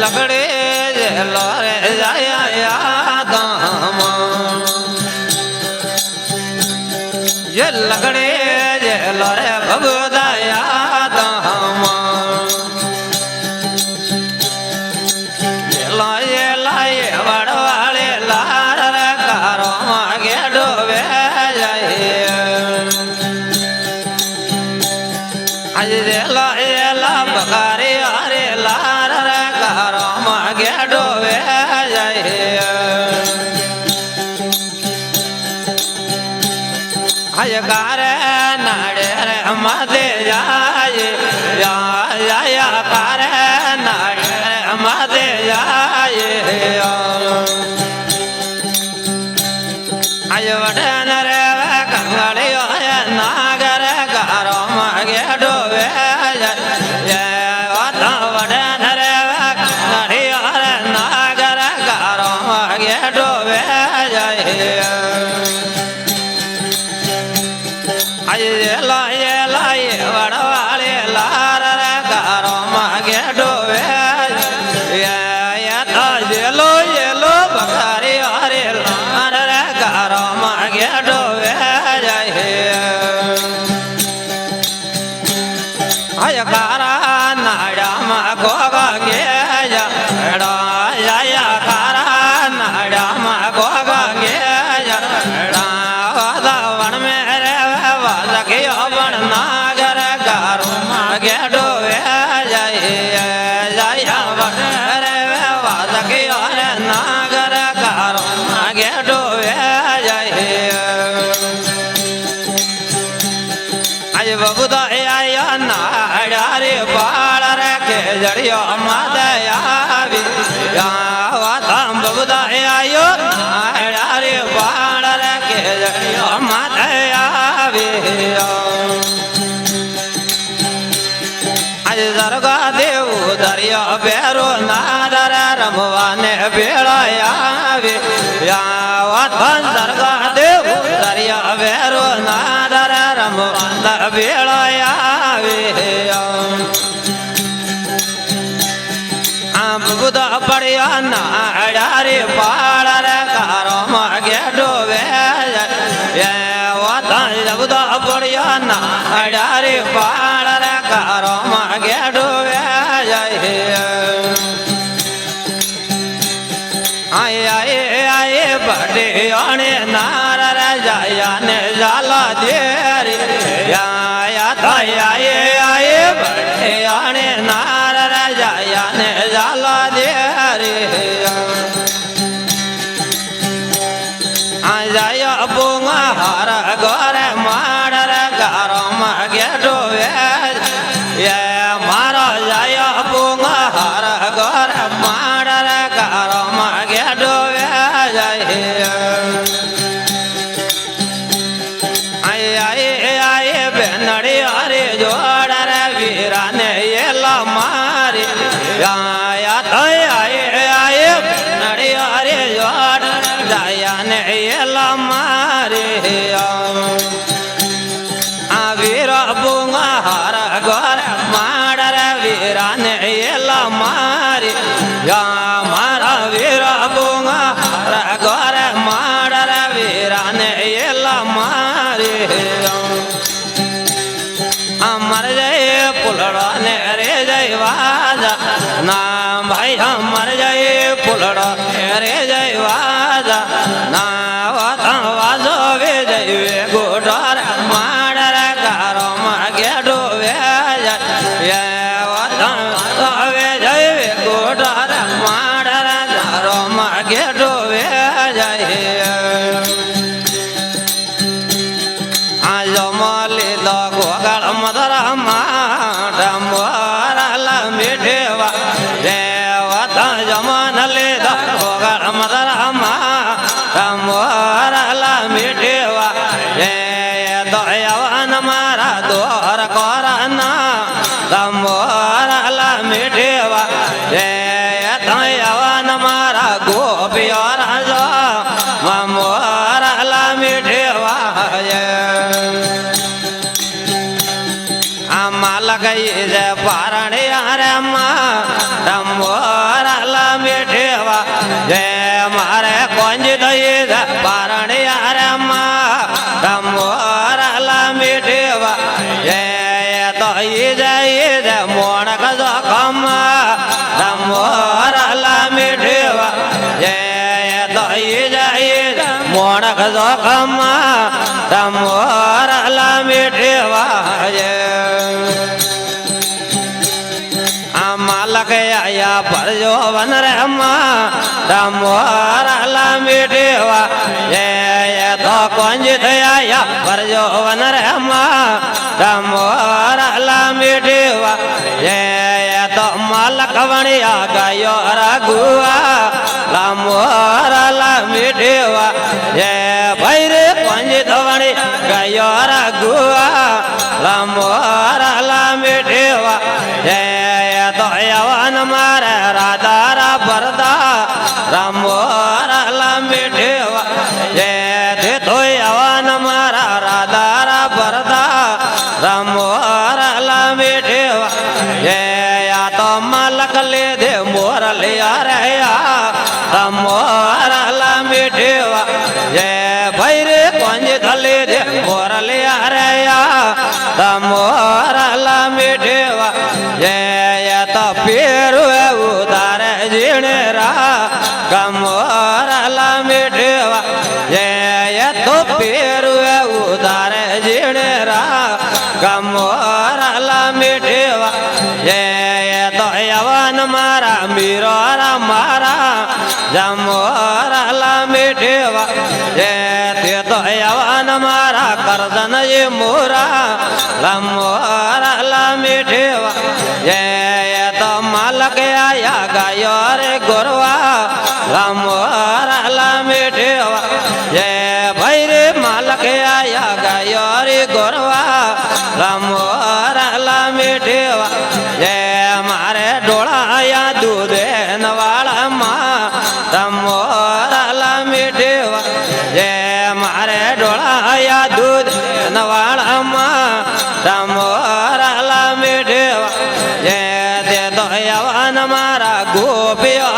લગડે જેલો રે જાયા ધામ જે લગડે જેલો રે ભગવદાયા ધામ લાયે લાયે વડવાળે લાર રે કારો માગે ડોવે જાય આજે લાયે લા બગારે આરે લાર રે કારો માગે ડોવે જાય આય કારે નાડે રે માદે જાય યા કારે નાડે રે માદે જાય આય વડન રે કંગળિયો નાગર ગારો માગે ડોવે વડન રે કંગળિયો નાગર ગારો માગે ડોવે જાય આય લાયે લાયે વડવાળે લાર રે ગારો માગે ડોવે જેલો જેલો બગારી હરે લાર રે ગારો માગે ડોવે જાય આય કારા નાડામાં ગોગા ગે જાય કારા નાડામાં ગોગા ગે વણ મે રે વાલકિયો વણ નાગર ગારો માગે ડોવે જાય વણ રે વાલકિયો રે નાગર ગારો માગે ડોવે જાય આય બબુદા આયા નાડા રે પાળ રે કે જડિયો માદયા આવી વાતા બબુદા આયો નાડા રે પાળ રે કે જડિયો માદયા આવી આજ દરગા દેવ દરિયા બેરો નાદર રમવાને ભેળાયા આવે વાતા દરગા દેવ દરિયા બેરો નાદર રમવાને ભેળાયા આવે બુદા પડ્યા નાડા રે પાળ રે કારો માગે ડોવે વાતા બુદા પડ્યા નાડા રે પાળ રે કારો માગે ડોવે આય આય બડે અણે નાર રે જાયા ને ઝાલા દેરી આયા થાય આય બડે અણે નાર રે જાયા ને ઝાલા દેરી આ જાયા પોંગા હાર ગોરે માડ રે ગારો માગે ડોવે મારો જાયા પોંગા હાર ગોરે માડ રે ગારો માગે ડોવે આય બેનડી હરે જોડ રે વીરા ને એલા મારી આય બેનડી હરે જોડ જાયા ને એલા મારી આ વીરા પોંગા હાર ગોરે માડ રે વીરા ને એલા મારી મારા વીરા પોંગા હાર ગોરે માડ રે વીરા ને એલા મારી અમર જય પુલડો ને રે જય વાજા ના ભાઈ અમર જય પુલડો રે જય વાજા ના વાતા વાજો વે જય વે ગોડર માડ રે ગારો માગે ડોવે વાતા વે જય વે ગોડર માડ રે ગારો માગે ડોવે આજો મોલી દો ગોગળ મધરા માડા મોરાલા મીઠેવા રે વાતા જમાન લે દો ગોગળ મધરા માડા મોરાલા મીઠેવા રે દયાવાન મારા દોર કોરાના મોરાલા મીઠેવા રે દયાવાન મારા ગોપિયો રાજો મોરાલા મીઠેવા આ માલ ગઈ રે પારણિયા રે માં મોરલા મીઠેવા જય તો જય મોણક જોખમા મોરલા મીઠેવા જય તો જય મોણક જોખમા મોરલા મીઠેવા જય માલક આયા ભરજો વન રેમાં મોરલા મીઠેવા જય તો કોંજ થયા ભરજો વન રેમાં મોરલા મીઠેવા જય તો માલક વણિયા ગાયો રઘુઆ મોરલા મીઠેવા જય ભૈરે કોંજ થવણી ગાયો રઘુઆ મોરલા મીઠેવા જય તો યવન મારે રાધારા ભરતા મોરલા મીઠેવા જય તે તો યવન મારા રાધારા ભરતા મોરલા મીઠેવા જય તો માલક લે દે મોરલિયા રહ્યા મોરલા મીઠેવા જય ભૈરે કોંજ થલે દે મોરલિયા રહ્યા મોરલા મીઠેવા જય તો પેરું એવું તારે જીણેરા મોરલા મીઠેવા જય તો પેરું એવું તારે જીણેરા મોરલા મીઠેવા જય તો યવન મારા મીરો મારા મોરલા મીઠેવા જય તે તો યવન મારા કરદન એ મોરા મોરલા મીઠેવા જય તો માલક આયા ગાયો રે ગોરવા મોરલા મીઠેવા જય ભૈરે માલક આયા ગાયો રે ગોરવા મોરલા મીઠેવા જય મારે ડોળાયા દૂધે નવાળામાં મોરલા મીઠેવા જય મારે ડોળાયા દૂધ નવાળામાં મોરલા મીઠેવા જય તે તો યવન મારા ગોપીઓ